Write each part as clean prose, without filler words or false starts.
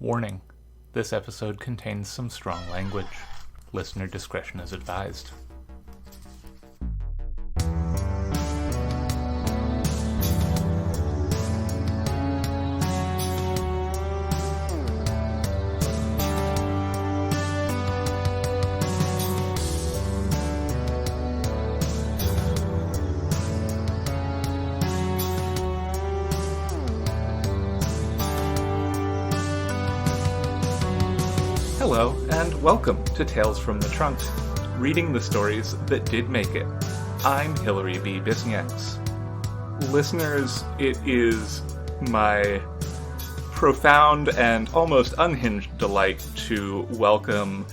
Warning: this episode contains some strong language. Listener discretion is advised. Hello, and welcome to Tales from the Trunk, reading the stories that did make it. I'm Hilary B. Bisnieks. Listeners, it is my profound and almost unhinged delight to welcome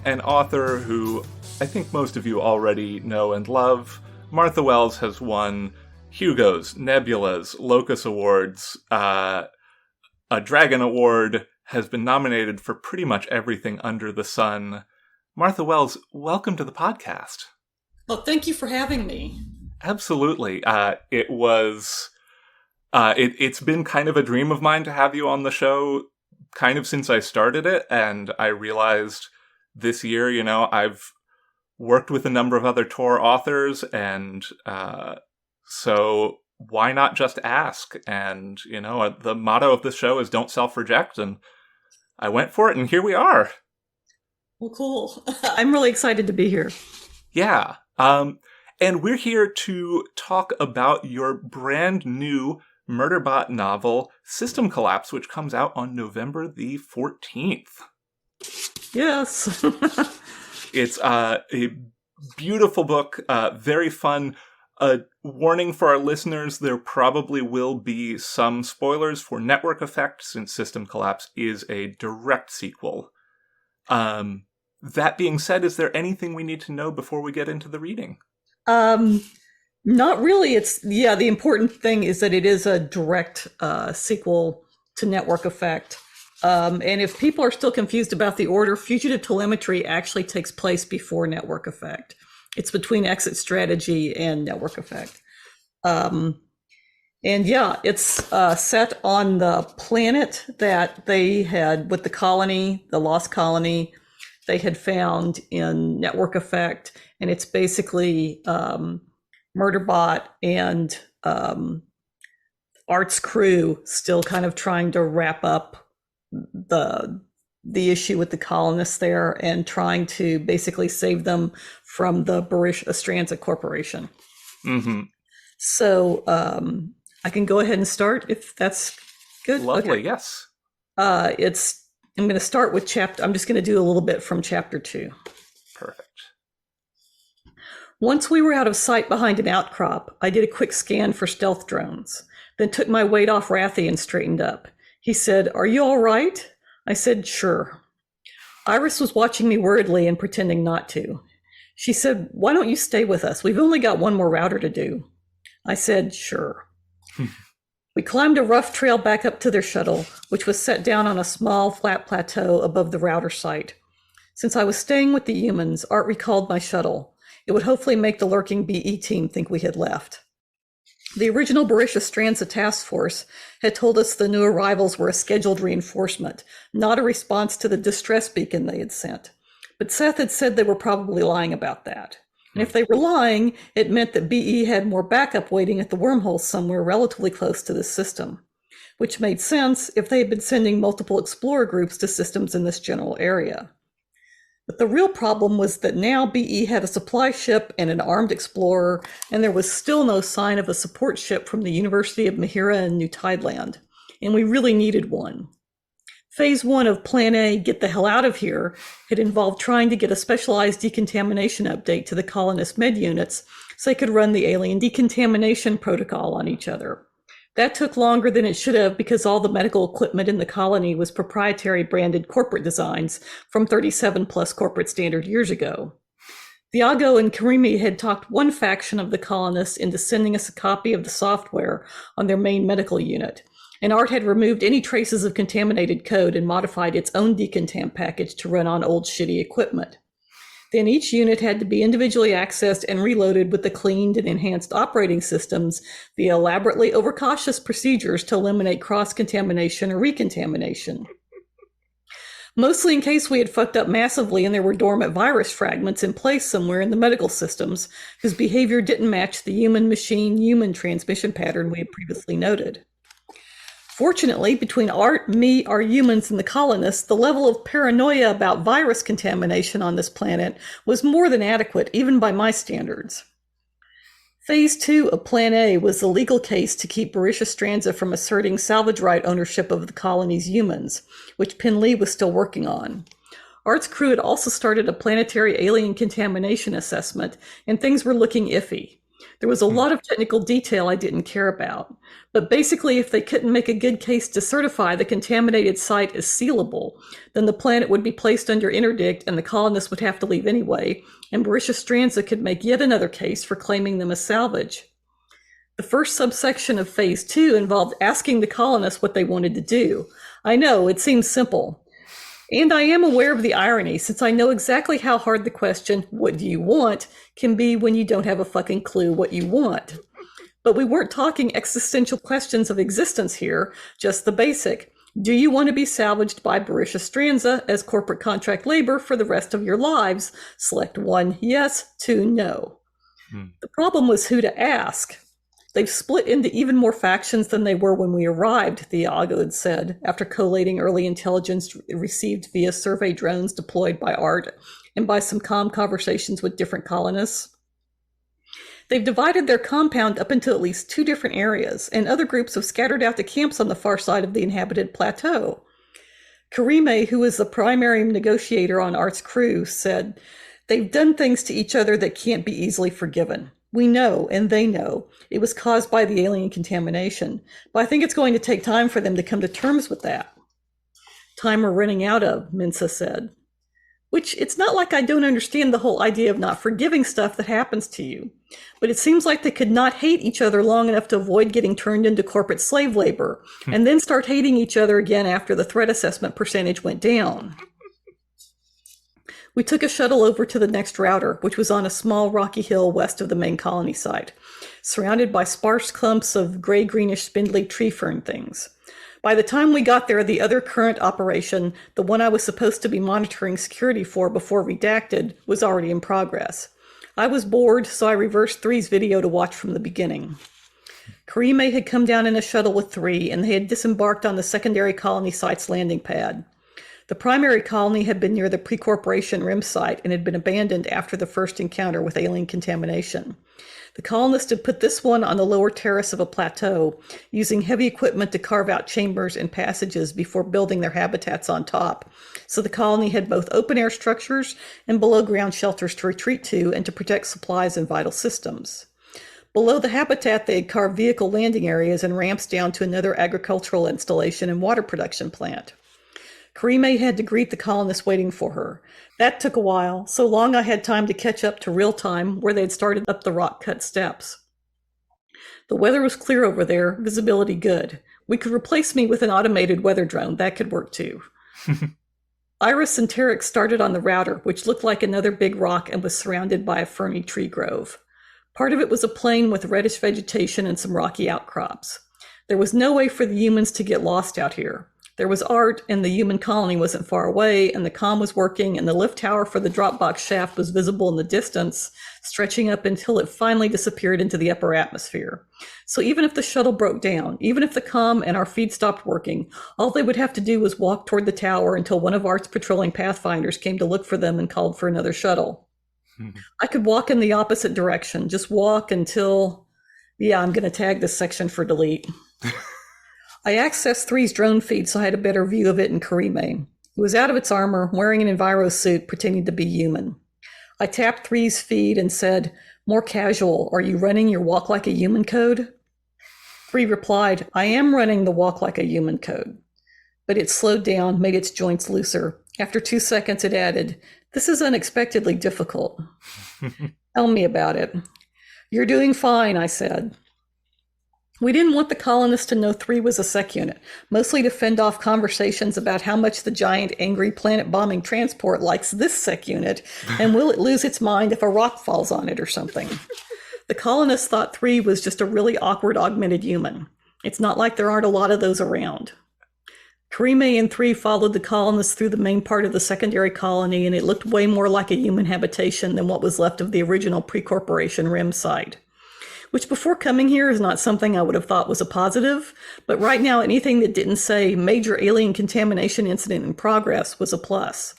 an author who I think most of you already know and love. Martha Wells has won Hugos, Nebulas, Locus Awards, a Dragon Award, has been nominated for pretty much everything under the sun. Martha Wells, welcome to the podcast. Well, thank you for having me. Absolutely. It's been kind of a dream of mine to have you on the show kind of since I started it, and I realized this year, I've worked with a number of other Tor authors, and so why not just ask? And, the motto of the show is don't self-reject, and I went for it, and here we are. Well, cool. I'm really excited to be here. Yeah. And we're here to talk about your brand new Murderbot novel, System Collapse, which comes out on November the 14th. Yes. It's a beautiful book, very fun. A warning for our listeners, there probably will be some spoilers for Network Effect, since System Collapse is a direct sequel. That being said, is there anything we need to know before we get into the reading? Not really. The important thing is that it is a direct sequel to Network Effect. And if people are still confused about the order, Fugitive Telemetry actually takes place before Network Effect. It's between Exit Strategy and Network Effect. It's set on the planet that they had with the colony, the lost colony they had found in Network Effect. And it's basically Murderbot and Art's crew still kind of trying to wrap up the issue with the colonists there and trying to basically save them from the Barish Astranza Corporation. Mm-hmm. So I can go ahead and start if that's good. Lovely, okay. Yes. I'm going to start with I'm just going to do a little bit from chapter 2. Perfect. Once we were out of sight behind an outcrop, I did a quick scan for stealth drones, then took my weight off Rathy and straightened up. He said, "Are you all right?" I said, "Sure." Iris was watching me worriedly and pretending not to. She said, "Why don't you stay with us? We've only got one more router to do." I said, "Sure." We climbed a rough trail back up to their shuttle, which was set down on a small, flat plateau above the router site. Since I was staying with the humans, Art recalled my shuttle. It would hopefully make the lurking BE team think we had left. The original Barish Astranza task force had told us the new arrivals were a scheduled reinforcement, not a response to the distress beacon they had sent. But Seth had said they were probably lying about that. And if they were lying, it meant that BE had more backup waiting at the wormhole somewhere relatively close to this system, which made sense if they had been sending multiple explorer groups to systems in this general area. But the real problem was that now BE had a supply ship and an armed explorer, and there was still no sign of a support ship from the University of Mahira and New Tideland, and we really needed one. Phase 1 of Plan A, Get the Hell Out of Here, had involved trying to get a specialized decontamination update to the colonist med units so they could run the alien decontamination protocol on each other. That took longer than it should have because all the medical equipment in the colony was proprietary branded corporate designs from 37 plus corporate standard years ago. Viago and Karimi had talked one faction of the colonists into sending us a copy of the software on their main medical unit, and Art had removed any traces of contaminated code and modified its own decontam package to run on old shitty equipment. Then each unit had to be individually accessed and reloaded with the cleaned and enhanced operating systems via elaborately overcautious procedures to eliminate cross-contamination or recontamination. Mostly in case we had fucked up massively and there were dormant virus fragments in place somewhere in the medical systems whose behavior didn't match the human-machine-human transmission pattern we had previously noted. Fortunately, between Art, me, our humans, and the colonists, the level of paranoia about virus contamination on this planet was more than adequate, even by my standards. Phase 2 of Plan A was the legal case to keep Barisha Stranza from asserting salvage right ownership of the colony's humans, which Penlee was still working on. Art's crew had also started a planetary alien contamination assessment, and things were looking iffy. There was a lot of technical detail I didn't care about, but basically if they couldn't make a good case to certify the contaminated site as sealable, then the planet would be placed under interdict and the colonists would have to leave anyway, and Barisha Stranza could make yet another case for claiming them as salvage. The first subsection of Phase 2 involved asking the colonists what they wanted to do. I know, it seems simple. And I am aware of the irony, since I know exactly how hard the question, what do you want, can be when you don't have a fucking clue what you want. But we weren't talking existential questions of existence here, just the basic. Do you want to be salvaged by Barisha Stranza as corporate contract labor for the rest of your lives? Select 1, yes, 2, no. The problem was who to ask. They've split into even more factions than they were when we arrived, Thiago had said, after collating early intelligence received via survey drones deployed by Art and by some comm conversations with different colonists. They've divided their compound up into at least 2 different areas, and other groups have scattered out to camps on the far side of the inhabited plateau. Karime, who is the primary negotiator on Art's crew, said, "They've done things to each other that can't be easily forgiven. We know, and they know, it was caused by the alien contamination, but I think it's going to take time for them to come to terms with that." "Time we're running out of," Mensa said. Which, it's not like I don't understand the whole idea of not forgiving stuff that happens to you, but it seems like they could not hate each other long enough to avoid getting turned into corporate slave labor, and then start hating each other again after the threat assessment percentage went down. We took a shuttle over to the next router, which was on a small rocky hill west of the main colony site, surrounded by sparse clumps of gray-greenish spindly tree fern things. By the time we got there, the other current operation, the one I was supposed to be monitoring security for before redacted, was already in progress. I was bored, so I reversed 3's video to watch from the beginning. Karime had come down in a shuttle with 3, and they had disembarked on the secondary colony site's landing pad. The primary colony had been near the pre-corporation rim site and had been abandoned after the first encounter with alien contamination. The colonists had put this one on the lower terrace of a plateau, using heavy equipment to carve out chambers and passages before building their habitats on top. So the colony had both open-air structures and below-ground shelters to retreat to and to protect supplies and vital systems. Below the habitat, they had carved vehicle landing areas and ramps down to another agricultural installation and water production plant. Karime had to greet the colonists waiting for her. That took a while, so long I had time to catch up to real time where they had started up the rock-cut steps. The weather was clear over there, visibility good. We could replace me with an automated weather drone. That could work too. Iris and Tarek started on the router, which looked like another big rock and was surrounded by a ferny tree grove. Part of it was a plain with reddish vegetation and some rocky outcrops. There was no way for the humans to get lost out here. There was Art, and the human colony wasn't far away, and the comm was working, and the lift tower for the Dropbox shaft was visible in the distance, stretching up until it finally disappeared into the upper atmosphere. So even if the shuttle broke down, even if the comm and our feed stopped working, all they would have to do was walk toward the tower until one of Art's patrolling pathfinders came to look for them and called for another shuttle. I could walk in the opposite direction, just walk until... Yeah, I'm going to tag this section for delete. I accessed 3's drone feed so I had a better view of it and Karime. It was out of its armor, wearing an enviro suit, pretending to be human. I tapped 3's feed and said, "More casual, are you running your walk like a human code?" 3 replied, "I am running the walk like a human code." But it slowed down, made its joints looser. After 2 seconds, it added, "This is unexpectedly difficult." "Tell me about it." "You're doing fine," I said. We didn't want the colonists to know 3 was a sec unit, mostly to fend off conversations about how much the giant angry planet-bombing transport likes this sec unit, and will it lose its mind if a rock falls on it or something. The colonists thought 3 was just a really awkward augmented human. It's not like there aren't a lot of those around. Karime and 3 followed the colonists through the main part of the secondary colony, and it looked way more like a human habitation than what was left of the original pre-corporation RIM site. Which before coming here is not something I would have thought was a positive, but right now anything that didn't say major alien contamination incident in progress was a plus.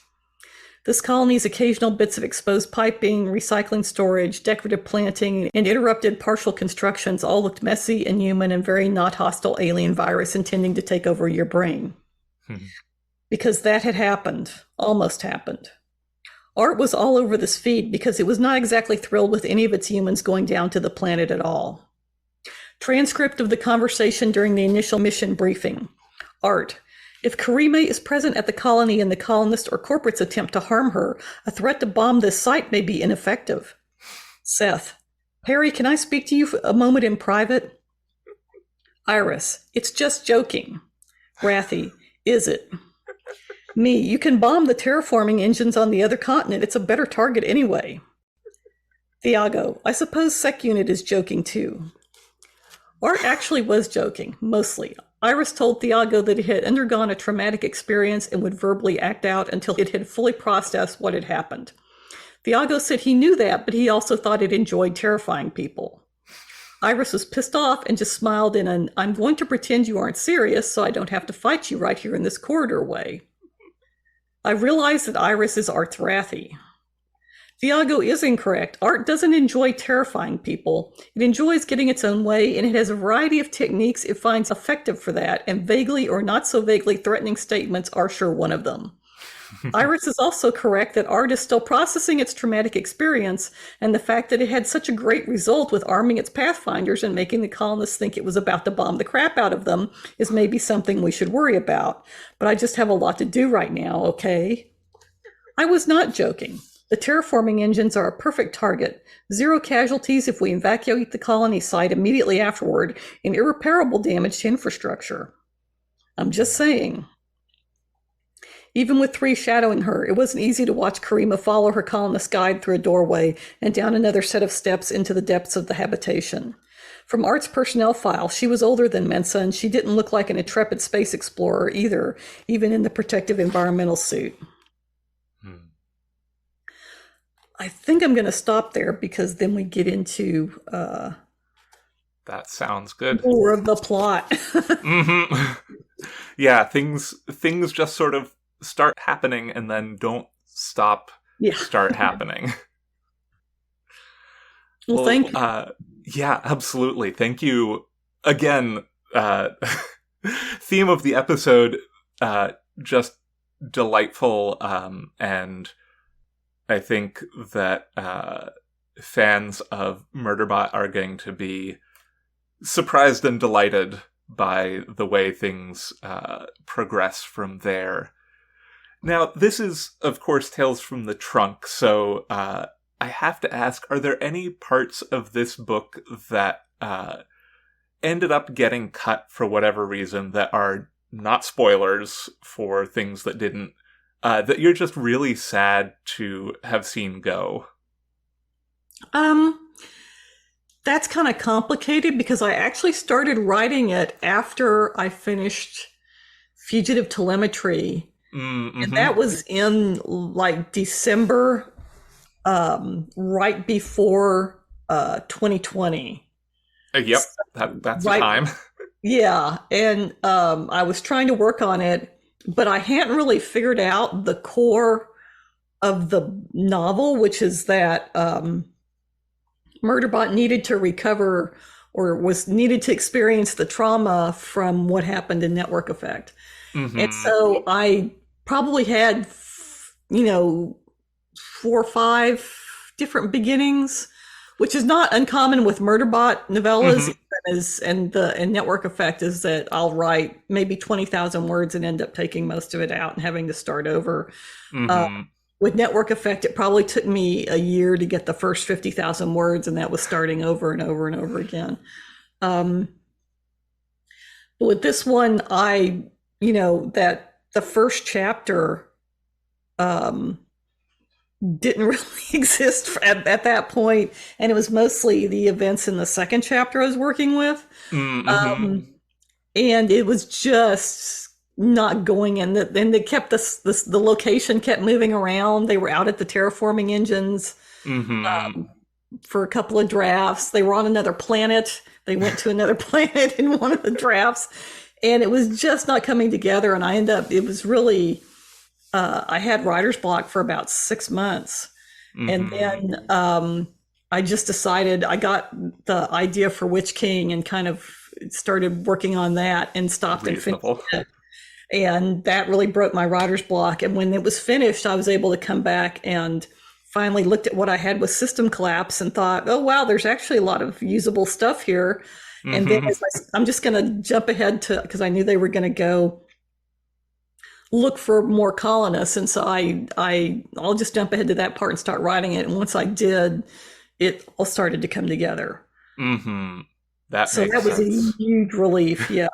This colony's occasional bits of exposed piping, recycling storage, decorative planting, and interrupted partial constructions all looked messy and human and very not hostile alien virus intending to take over your brain. Because that had happened, almost happened. Art was all over this feed because it was not exactly thrilled with any of its humans going down to the planet at all. Transcript of the conversation during the initial mission briefing. Art. If Karime is present at the colony and the colonists or corporates attempt to harm her, a threat to bomb this site may be ineffective. Seth. Perry, can I speak to you for a moment in private? Iris. It's just joking. Rathy. Is it? Me, you can bomb the terraforming engines on the other continent. It's a better target anyway. Thiago, I suppose Sec Unit is joking too. Art actually was joking, mostly. Iris told Thiago that it had undergone a traumatic experience and would verbally act out until it had fully processed what had happened. Thiago said he knew that, but he also thought it enjoyed terrifying people. Iris was pissed off and just smiled in an, I'm going to pretend you aren't serious so I don't have to fight you right here in this corridor way. I realize that Iris is Art's Rathy. Thiago is incorrect. Art doesn't enjoy terrifying people. It enjoys getting its own way, and it has a variety of techniques it finds effective for that, and vaguely or not so vaguely threatening statements are sure one of them. Iris is also correct that Art is still processing its traumatic experience, and the fact that it had such a great result with arming its pathfinders and making the colonists think it was about to bomb the crap out of them is maybe something we should worry about. But I just have a lot to do right now, okay? I was not joking. The terraforming engines are a perfect target. 0 casualties if we evacuate the colony site immediately afterward, and irreparable damage to infrastructure. I'm just saying. Even with 3 shadowing her, it wasn't easy to watch Karima follow her colonist guide through a doorway and down another set of steps into the depths of the habitation. From Art's personnel file, she was older than Mensa, and she didn't look like an intrepid space explorer either, even in the protective environmental suit. I think I'm going to stop there because then we get into that sounds good. More of the plot. Mm-hmm. Yeah, things just sort of start happening and then don't stop. Start happening. Well, thank you. Yeah, absolutely. Thank you again. Theme of the episode, just delightful, and I think that fans of Murderbot are going to be surprised and delighted by the way things progress from there. Now, this is, of course, Tales from the Trunk, so I have to ask, are there any parts of this book that ended up getting cut for whatever reason that are not spoilers for things that didn't, that you're just really sad to have seen go? That's kind of complicated because I actually started writing it after I finished Fugitive Telemetry. Mm-hmm. And that was in like December, right before 2020. Yep, that's right, the time. Yeah, and I was trying to work on it, but I hadn't really figured out the core of the novel, which is that Murderbot needed to recover or was needed to experience the trauma from what happened in Network Effect. Mm-hmm. And so I probably had, 4 or 5 different beginnings, which is not uncommon with Murderbot novellas. Mm-hmm. And Network Effect is that I'll write maybe 20,000 words and end up taking most of it out and having to start over. Mm-hmm. With Network Effect, it probably took me a year to get the first 50,000 words, and that was starting over and over and over again. But with this one, that the first chapter didn't really exist at that point, and it was mostly the events in the second chapter I was working with. Mm-hmm. And it was just not going in. And they kept the location kept moving around. They were out at the terraforming engines for a couple of drafts. They were on another planet. They went to another planet in one of the drafts, and it was just not coming together. And it was really, I had writer's block for about 6 months. And then I just decided, I got the idea for Witch King and kind of started working on that and stopped and finished it. And that really broke my writer's block. And when it was finished, I was able to come back and finally looked at what I had with System Collapse and thought, oh, wow, there's actually a lot of usable stuff here. And then I'm just going to jump ahead to, because I knew they were going to go look for more colonists. And so I'll just jump ahead to that part and start writing it. And once I did, it all started to come together. That was a huge relief. Yeah.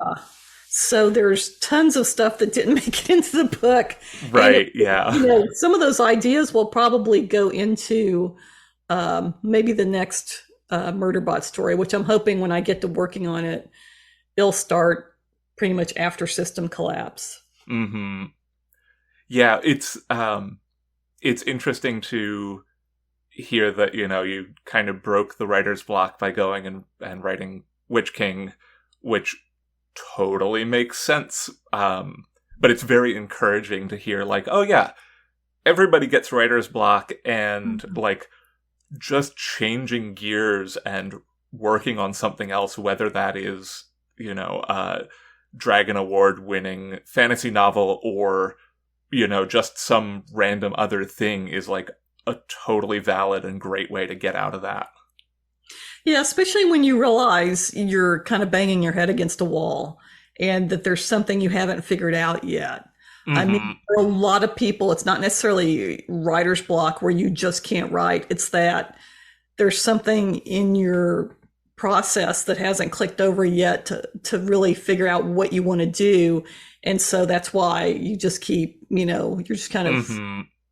So there's tons of stuff that didn't make it into the book. Right. Yeah. Some of those ideas will probably go into maybe the next Murderbot story, which I'm hoping when I get to working on it, it'll start pretty much after System Collapse. Yeah, it's interesting to hear that, you kind of broke the writer's block by going and writing Witch King, which totally makes sense. But it's very encouraging to hear, like, oh yeah, everybody gets writer's block, and like just changing gears and working on something else, whether that is, Dragon Award winning fantasy novel or, just some random other thing, is like a totally valid and great way to get out of that. Yeah, especially when you realize you're kind of banging your head against a wall and that there's something you haven't figured out yet. I mean, for a lot of people, it's not necessarily writer's block where you just can't write. It's that there's something in your process that hasn't clicked over yet to really figure out what you want to do. And so that's why you just keep, you're just kind of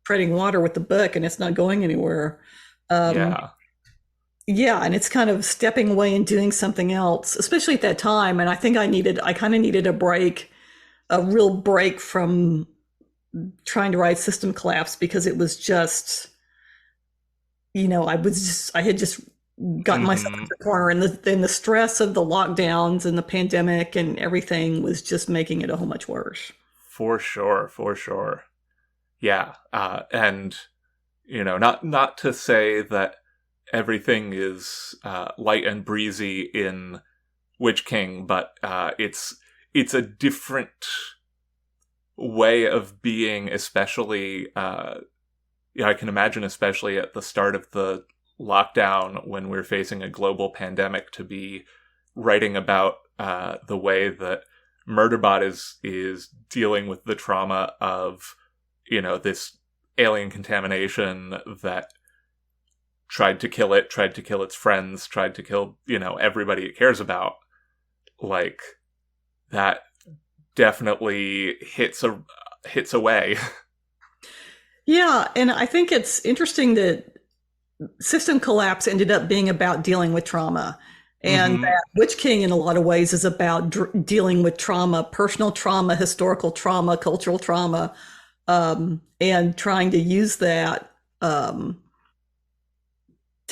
treading water with the book and it's not going anywhere. Yeah, and it's kind of stepping away and doing something else, especially at that time. And I think I kind of needed a real break from trying to write System Collapse, because it was just, I had just gotten myself into the corner, and the stress of the lockdowns and the pandemic and everything was just making it a whole much worse. For sure. Yeah. And, not to say that everything is light and breezy in Witch King, but it's a different way of being, especially, I can imagine, especially at the start of the lockdown when we're facing a global pandemic, to be writing about the way that Murderbot is dealing with the trauma of, this alien contamination that tried to kill its friends, tried to kill, everybody it cares about. Like, that definitely hits away. Yeah, and I think it's interesting that System Collapse ended up being about dealing with trauma. And that Witch King, in a lot of ways, is about dealing with trauma, personal trauma, historical trauma, cultural trauma, and trying to use that to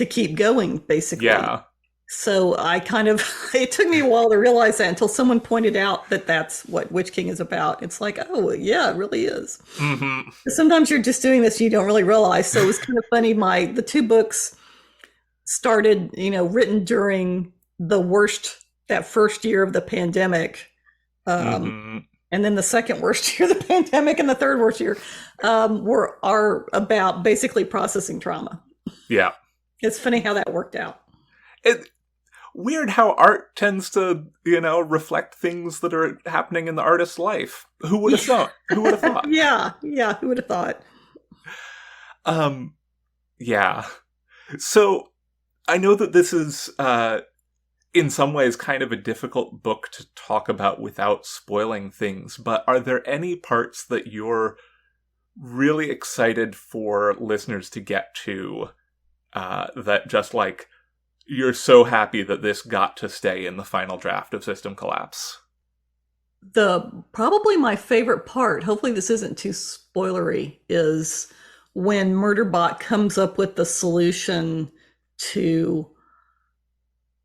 keep going, basically. Yeah. So it took me a while to realize that, until someone pointed out that that's what Witch King is about. It's like, oh, yeah, it really is. Sometimes you're just doing this and you don't really realize. So it was kind of funny. The two books started, written during that first year of the pandemic. And then the second worst year of the pandemic and the third worst year are about basically processing trauma. Yeah. It's funny how that worked out. Weird how art tends to, reflect things that are happening in the artist's life. Who would have thought? Yeah, who would have thought? Yeah. So, I know that this is, in some ways, kind of a difficult book to talk about without spoiling things, but are there any parts that you're really excited for listeners to get to, that just, like, you're so happy that this got to stay in the final draft of System Collapse? probably my favorite part, hopefully this isn't too spoilery, is when Murderbot comes up with the solution to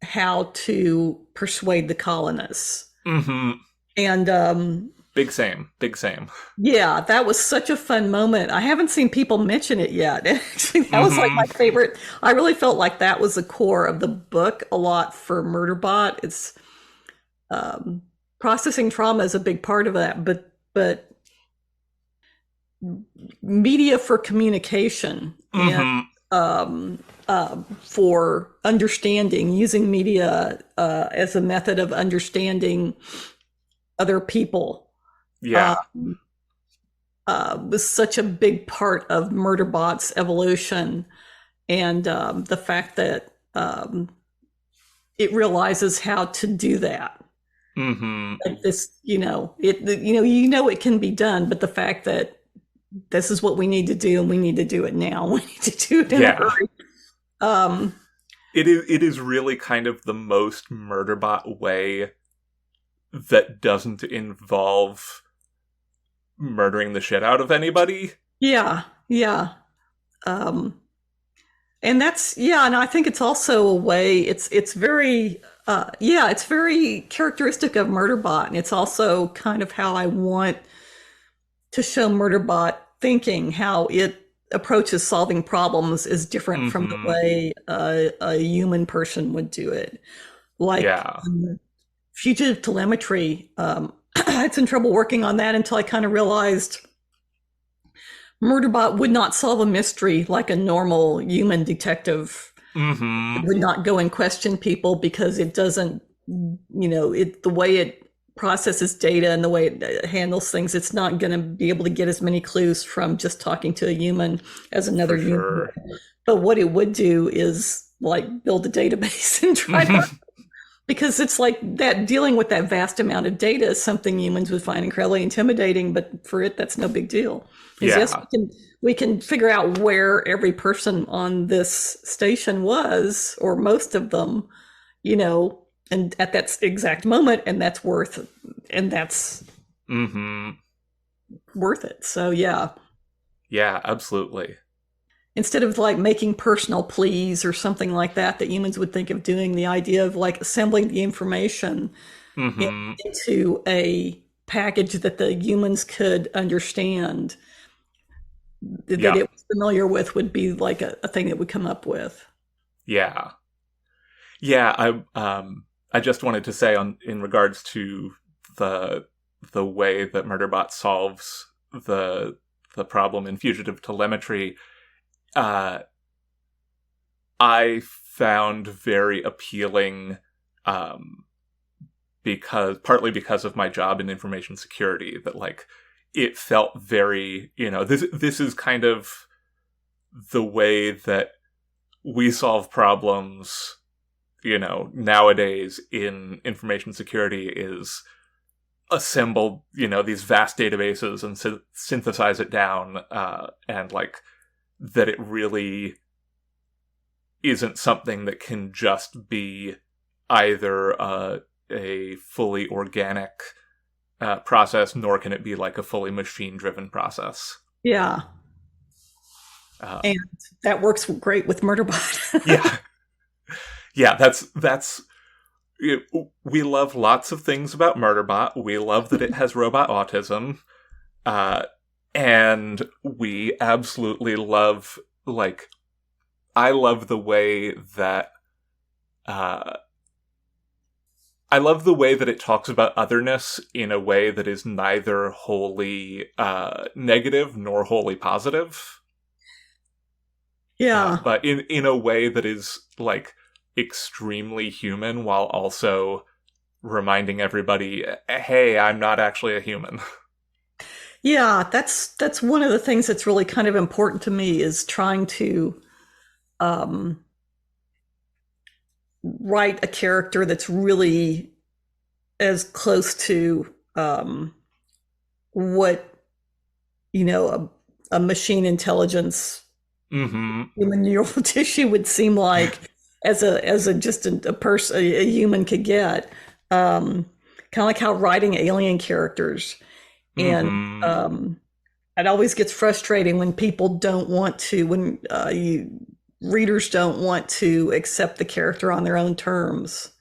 how to persuade the colonists. Mm-hmm. And Big same. Big same. yeah, that was such a fun moment. I haven't seen people mention it yet. Actually, that was like my favorite. I really felt like that was the core of the book a lot for Murderbot. It's processing trauma is a big part of that, but media for communication and for understanding, using media as a method of understanding other people. Yeah. Was such a big part of Murderbot's evolution, and the fact that it realizes how to do that. Like this, it can be done, but the fact that this is what we need to do, and we need to do it now. We need to do it in a hurry. It is really kind of the most Murderbot way that doesn't involve murdering the shit out of anybody. Yeah. And that's, and I think it's also a way, it's very, it's very characteristic of Murderbot. And it's also kind of how I want to show Murderbot thinking, how it approaches solving problems is different from the way a human person would do it. Like Fugitive Telemetry, I had some trouble working on that until I kind of realized Murderbot would not solve a mystery like a normal human detective. It would not go and question people because it doesn't, the way it processes data and the way it handles things, it's not going to be able to get as many clues from just talking to a human as another human. But what it would do is like build a database and try to because it's like that, dealing with that vast amount of data is something humans would find incredibly intimidating, but for it, that's no big deal. Yes, we can figure out where every person on this station was, or most of them, and at that exact moment, and that's worth it. So yeah, absolutely. Instead of like making personal pleas or something like that humans would think of doing, the idea of like assembling the information into a package that the humans could understand, that it was familiar with, would be like a thing that would come up with. I just wanted to say in regards to the way that Murderbot solves the problem in Fugitive Telemetry, I found very appealing, partly because of my job in information security, that like it felt very, this is kind of the way that we solve problems, nowadays in information security, is assemble, these vast databases and synthesize it down, and like that it really isn't something that can just be either a fully organic process, nor can it be like a fully machine-driven process. Yeah. And that works great with Murderbot. That's we love lots of things about Murderbot. We love that it has robot autism. And we absolutely love, like, I love the way that it talks about otherness in a way that is neither wholly negative nor wholly positive. But in a way that is, like, extremely human, while also reminding everybody, hey, I'm not actually a human. Yeah, that's one of the things that's really kind of important to me, is trying to write a character that's really as close to what a machine intelligence, human neural tissue would seem like as a person, a human could get. kind of like how writing alien characters. And it always gets frustrating when people don't want to, when readers don't want to accept the character on their own terms.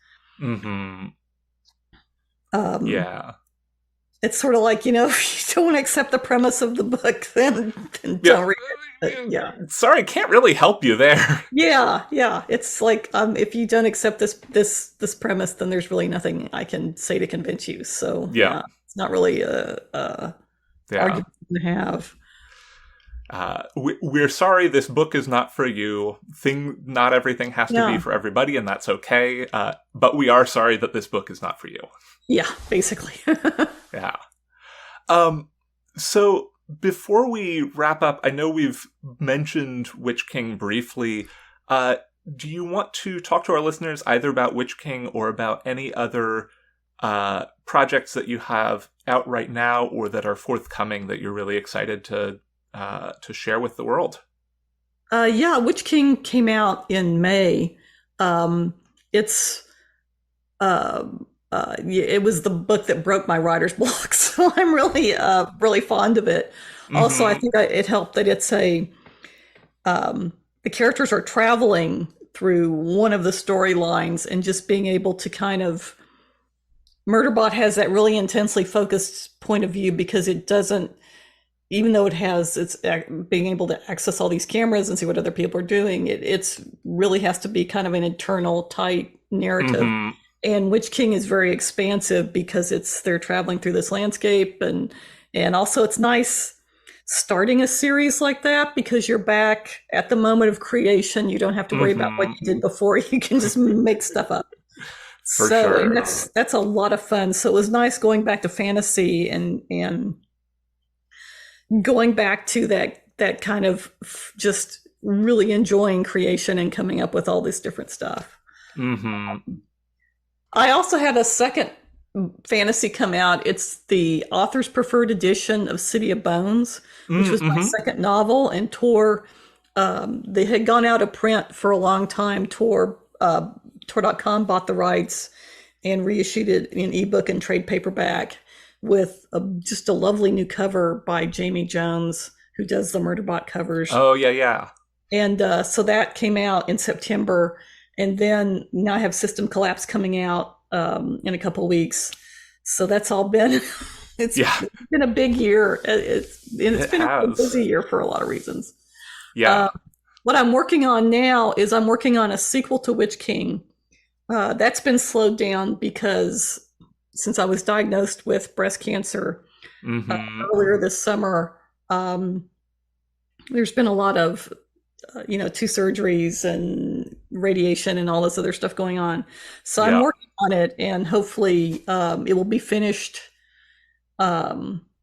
Yeah. It's sort of like, if you don't want to accept the premise of the book, then don't read it. Yeah. Sorry, can't really help you there. Yeah. It's like, if you don't accept this premise, then there's really nothing I can say to convince you. So yeah, it's not really a argument to have. We're sorry this book is not for you. Not everything has to be for everybody, and that's okay. But we are sorry that this book is not for you. Yeah, basically. Yeah. So before we wrap up, I know we've mentioned Witch King briefly. Do you want to talk to our listeners either about Witch King or about any other projects that you have out right now or that are forthcoming that you're really excited to share with the world? Yeah, Witch King came out in May. It was the book that broke my writer's block, so I'm really fond of it. Also, I think it helped that it's the characters are traveling through one of the storylines and just being able to kind of... Murderbot has that really intensely focused point of view because it doesn't, even though it's being able to access all these cameras and see what other people are doing, it's really has to be kind of an internal, tight narrative. And Witch King is very expansive because they're traveling through this landscape, and also it's nice starting a series like that because you're back at the moment of creation. You don't have to worry about what you did before. You can just make stuff up. For sure. And that's a lot of fun. So it was nice going back to fantasy and going back to that kind of just really enjoying creation and coming up with all this different stuff. I also had a second fantasy come out. It's the author's preferred edition of City of Bones, which was my second novel, and they had gone out of print for a long time. TorDotCom bought the rights and reissued it in ebook and trade paperback with just a lovely new cover by Jamie Jones, who does the Murderbot covers. Oh, yeah. And so that came out in September. And then now I have System Collapse coming out in a couple of weeks. So that's all been... It's been a big year. It's been a busy year for a lot of reasons. Yeah. What I'm working on now is I'm working on a sequel to Witch King. That's been slowed down because since I was diagnosed with breast cancer earlier this summer, there's been a lot of, 2 surgeries and radiation and all this other stuff going on. So I'm working on it, and hopefully it will be finished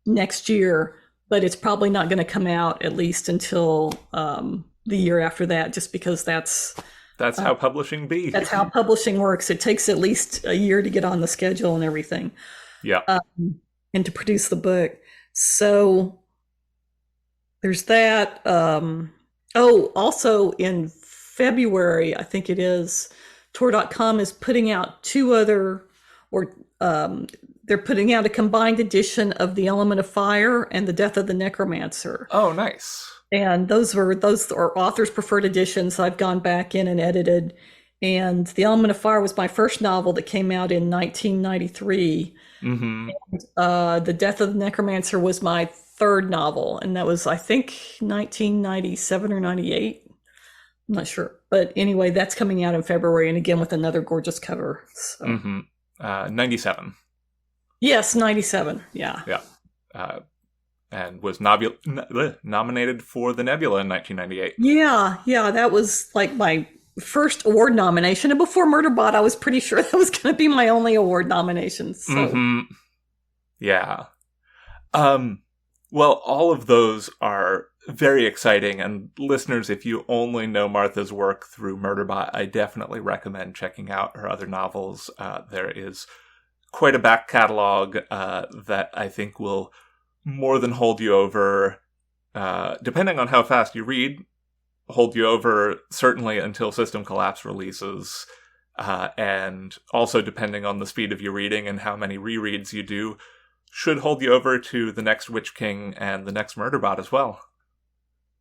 next year, but it's probably not going to come out at least until the year after that, just because that's how publishing be. That's how publishing works. It takes at least a year to get on the schedule and everything. Yeah. And to produce the book. So there's that. Also in February, I think it is, TorDotCom is putting out 2 other, they're putting out a combined edition of The Element of Fire and The Death of the Necromancer. Oh, nice. And those are authors' preferred editions. I've gone back in and edited. And The Element of Fire was my first novel that came out in 1993. And, The Death of the Necromancer was my third novel. And that was, I think, 1997 or 98. I'm not sure. But anyway, that's coming out in February. And again, with another gorgeous cover. So. 97. Yes, 97. Yeah. Yeah. And was nominated for the Nebula in 1998. Yeah, that was like my first award nomination. And before Murderbot, I was pretty sure that was going to be my only award nomination. So. Yeah. Well, all of those are very exciting. And listeners, if you only know Martha's work through Murderbot, I definitely recommend checking out her other novels. There is quite a back catalog that I think will more than hold you over, depending on how fast you read, hold you over certainly until System Collapse releases. and also depending on the speed of your reading and how many rereads you do, should hold you over to the next Witch King and the next Murderbot as well.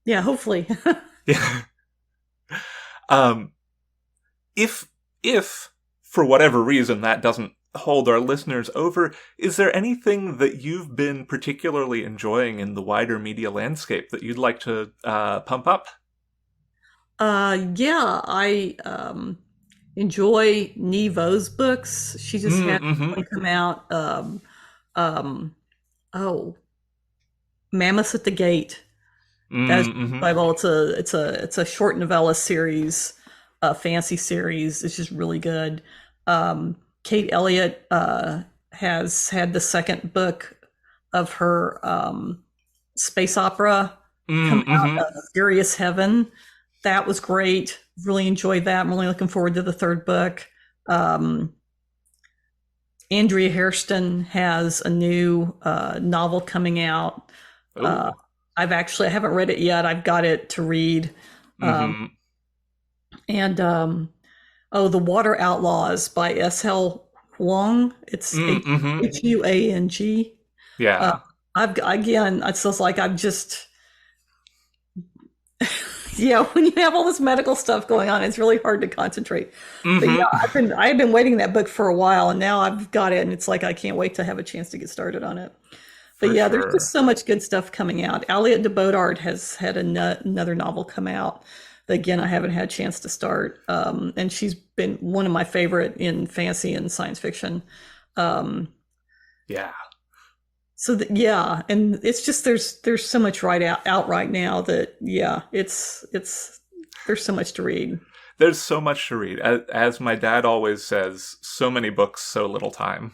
Yeah, hopefully. Yeah. If for whatever reason that doesn't hold our listeners over, is there anything that you've been particularly enjoying in the wider media landscape that you'd like to pump up? Yeah, I enjoy Nghi Vo's books. She just had one come out. Mammoths at the Gate. That's Bible. It's a short novella series, fantasy series. It's just really good. Kate Elliott has had the second book of her space opera come out, Furious Heaven. That was great. Really enjoyed that. I'm really looking forward to the third book. Andrea Hairston has a new novel coming out. I haven't read it yet. I've got it to read. The Water Outlaws by S.L. Huang. It's Huang. Yeah. It's just like I'm just... Yeah, when you have all this medical stuff going on, it's really hard to concentrate. But yeah, I've been waiting that book for a while, and now I've got it, and it's like I can't wait to have a chance to get started on it. But yeah, there's just so much good stuff coming out. Aliette de Bodard has had another novel come out that, again, I haven't had a chance to start. And she's been one of my favorite in fantasy and science fiction. Yeah. So and it's just there's so much out right now that it's there's so much to read. There's so much to read. As my dad always says, so many books, so little time.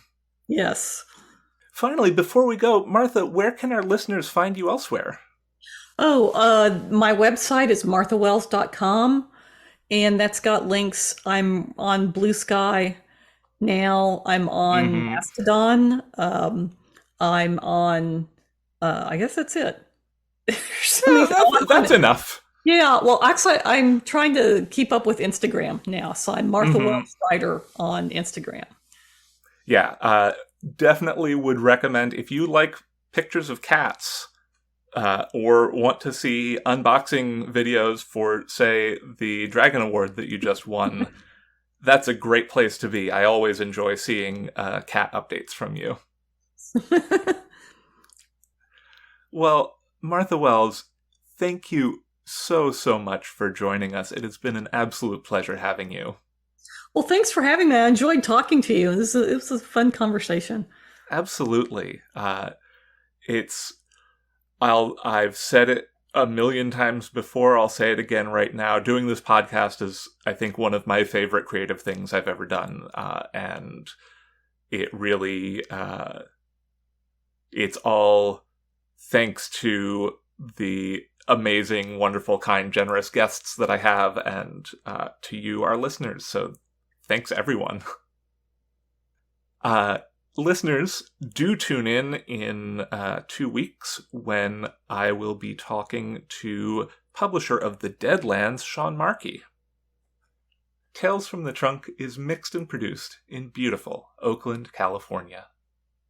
Yes. Finally, before we go, Martha, where can our listeners find you elsewhere? My website is marthawells.com, and that's got links. I'm on Blue Sky now. I'm on Mastodon. I'm on, I guess that's it. That's enough. Yeah, well, actually, I'm trying to keep up with Instagram now. So I'm Martha Wells Writer on Instagram. Yeah, definitely would recommend, if you like pictures of cats or want to see unboxing videos for, say, the Dragon Award that you just won, that's a great place to be. I always enjoy seeing cat updates from you. Well, Martha Wells, thank you so much for joining us. It has been an absolute pleasure having you. Well, thanks for having me. I enjoyed talking to you. It was a fun conversation. Absolutely. I've said it a million times before. I'll say it again right now. Doing this podcast is, I think, one of my favorite creative things I've ever done. And it really... it's all thanks to the amazing, wonderful, kind, generous guests that I have, and to you, our listeners. So thanks, everyone. Listeners, do tune in 2 weeks when I will be talking to publisher of the Deadlands, Sean Markey. Tales from the Trunk is mixed and produced in beautiful Oakland, California.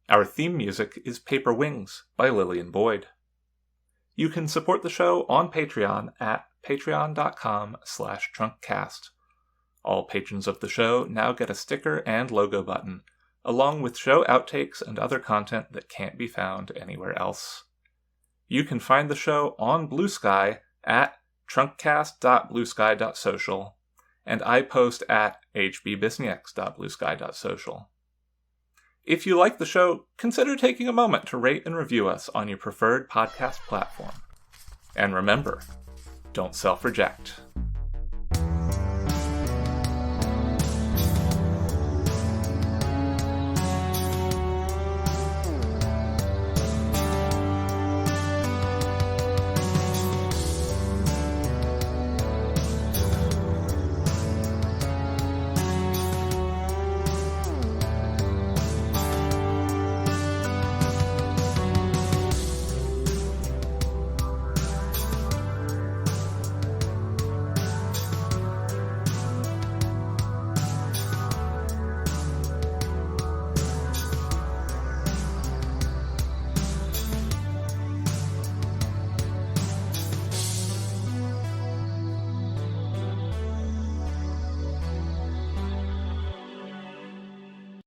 Our theme music is Paper Wings by Lillian Boyd. You can support the show on Patreon at patreon.com/trunkcast. All patrons of the show now get a sticker and logo button, along with show outtakes and other content that can't be found anywhere else. You can find the show on Blue Sky at trunkcast.bluesky.social, and I post at hbbisnieks.bluesky.social. If you like the show, consider taking a moment to rate and review us on your preferred podcast platform. And remember, don't self-reject.